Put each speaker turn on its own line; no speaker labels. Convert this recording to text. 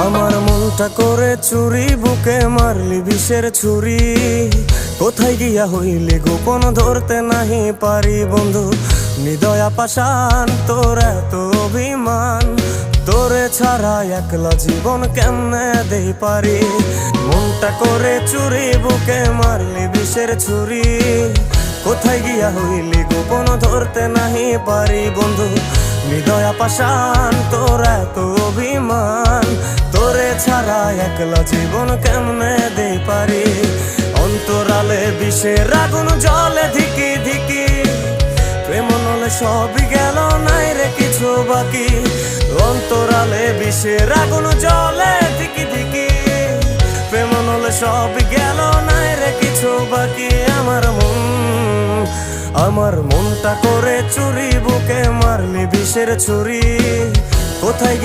আমার মনটা করে চুরি, বুকে মারলি বিষের ছুরি। কোথায় গিয়া হইলি গোপন ধরতে নাহি পারি বন্ধু। হৃদয়া পাষাণ তোর এত অভিমান, তোরে ছাড়া একলা জীবন কেমনে দেই পারি। মনটা করে চুরি, বুকে মারলি বিষের ছুরি। কোথায় গিয়া হইলি গোপন ধরতে নাহি পারি বন্ধু। হৃদয়া পাষাণ তোর এত অভিমান, তোরে ছাড়া একলা জীবন কেমনে দেই পারি। অন্তরালে বিষের আগুন জ্বলে ধিকি ধিকি, প্রেম নলে সবই গেল নাই রে কিছু বাকি। অন্তরালে বিষের আগুন জ্বলে ধিকি ধিকি, প্রেম নলে সবই গেল নাই রে কিছু বাকি। আমার মনটা করে চুরি, বুকে মারলি বিষের ছুরি। কোথায়